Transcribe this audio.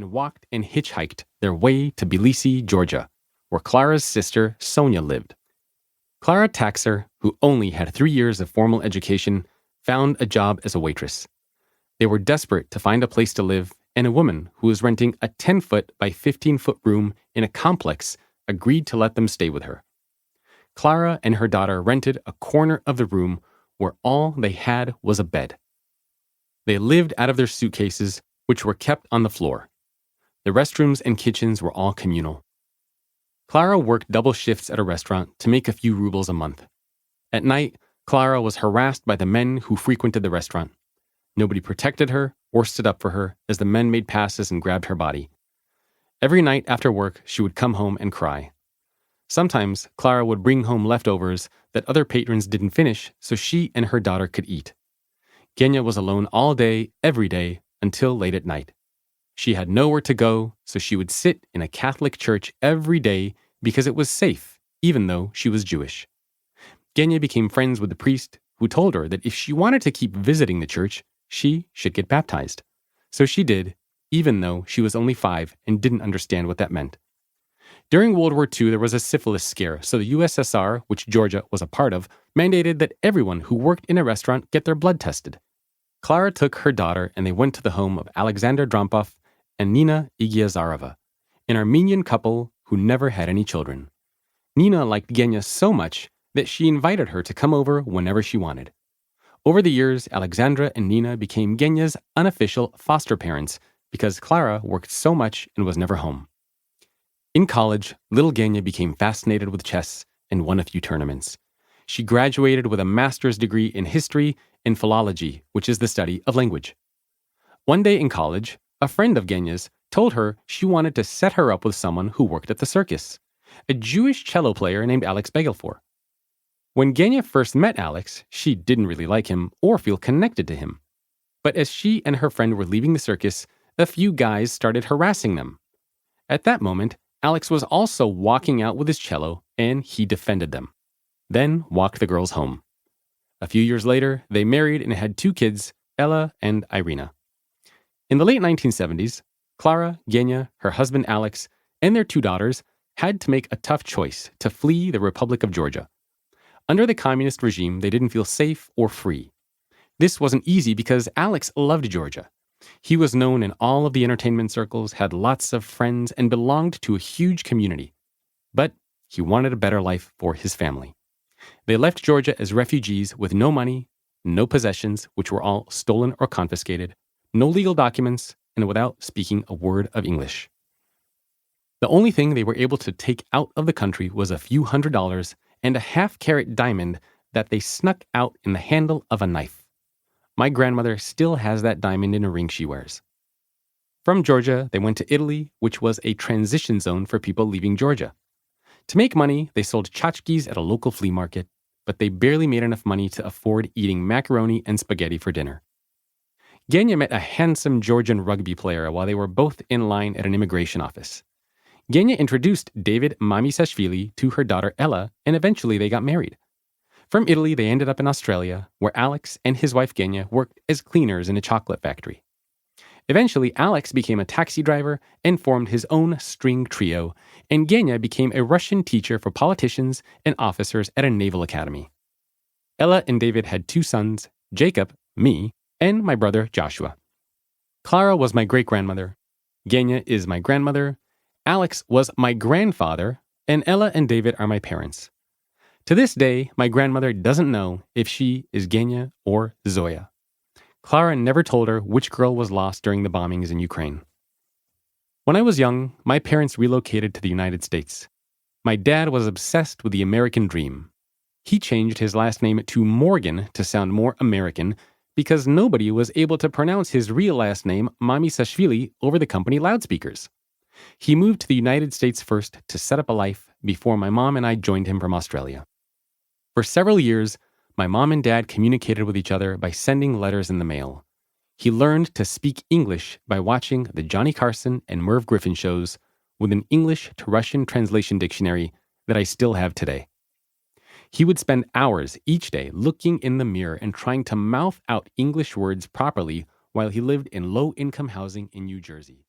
and walked and hitchhiked their way to Tbilisi, Georgia, where Clara's sister, Sonia, lived. Clara Taxer, who only had 3 years of formal education, found a job as a waitress. They were desperate to find a place to live, and a woman who was renting a 10-foot by 15-foot room in a complex agreed to let them stay with her. Clara and her daughter rented a corner of the room where all they had was a bed. They lived out of their suitcases, which were kept on the floor. The restrooms and kitchens were all communal. Clara worked double shifts at a restaurant to make a few rubles a month. At night, Clara was harassed by the men who frequented the restaurant. Nobody protected her or stood up for her as the men made passes and grabbed her body. Every night after work, she would come home and cry. Sometimes, Clara would bring home leftovers that other patrons didn't finish so she and her daughter could eat. Genya was alone all day, every day, until late at night. She had nowhere to go, so she would sit in a Catholic church every day because it was safe, even though she was Jewish. Genya became friends with the priest, who told her that if she wanted to keep visiting the church, she should get baptized. So she did, even though she was only 5 and didn't understand what that meant. During World War II, there was a syphilis scare, so the USSR, which Georgia was a part of, mandated that everyone who worked in a restaurant get their blood tested. Clara took her daughter and they went to the home of Alexander Drompov and Nina Igiazarova, an Armenian couple who never had any children. Nina liked Genya so much that she invited her to come over whenever she wanted. Over the years, Alexandra and Nina became Genya's unofficial foster parents because Clara worked so much and was never home. In college, little Genya became fascinated with chess and won a few tournaments. She graduated with a master's degree in history and philology, which is the study of language. One day in college, a friend of Genya's told her she wanted to set her up with someone who worked at the circus, a Jewish cello player named Alex Begelfor. When Genya first met Alex, she didn't really like him or feel connected to him. But as she and her friend were leaving the circus, a few guys started harassing them. At that moment, Alex was also walking out with his cello, and he defended them, then walked the girls home. A few years later, they married and had 2 kids, Ella and Irina. In the late 1970s, Clara, Genya, her husband Alex, and their 2 daughters had to make a tough choice to flee the Republic of Georgia. Under the communist regime, they didn't feel safe or free. This wasn't easy because Alex loved Georgia. He was known in all of the entertainment circles, had lots of friends, and belonged to a huge community. But he wanted a better life for his family. They left Georgia as refugees with no money, no possessions, which were all stolen or confiscated, no legal documents, and without speaking a word of English. The only thing they were able to take out of the country was a few $100s and a half-carat diamond that they snuck out in the handle of a knife. My grandmother still has that diamond in a ring she wears. From Georgia, they went to Italy, which was a transition zone for people leaving Georgia. To make money, they sold tchotchkes at a local flea market, but they barely made enough money to afford eating macaroni and spaghetti for dinner. Genya met a handsome Georgian rugby player while they were both in line at an immigration office. Genya introduced David Mamisashvili to her daughter Ella, and eventually they got married. From Italy, they ended up in Australia, where Alex and his wife Genya worked as cleaners in a chocolate factory. Eventually, Alex became a taxi driver and formed his own string trio, and Genya became a Russian teacher for politicians and officers at a naval academy. Ella and David had 2 sons, Jacob, me, and my brother Joshua. Clara was my great-grandmother. Genya is my grandmother. Alex was my grandfather, and Ella and David are my parents. To this day, my grandmother doesn't know if she is Genya or Zoya. Clara never told her which girl was lost during the bombings in Ukraine. When I was young, my parents relocated to the United States. My dad was obsessed with the American dream. He changed his last name to Morgan to sound more American because nobody was able to pronounce his real last name, Mamisashvili, over the company loudspeakers. He moved to the United States first to set up a life before my mom and I joined him from Australia. For several years, my mom and dad communicated with each other by sending letters in the mail. He learned to speak English by watching the Johnny Carson and Merv Griffin shows with an English to Russian translation dictionary that I still have today. He would spend hours each day looking in the mirror and trying to mouth out English words properly while he lived in low-income housing in New Jersey.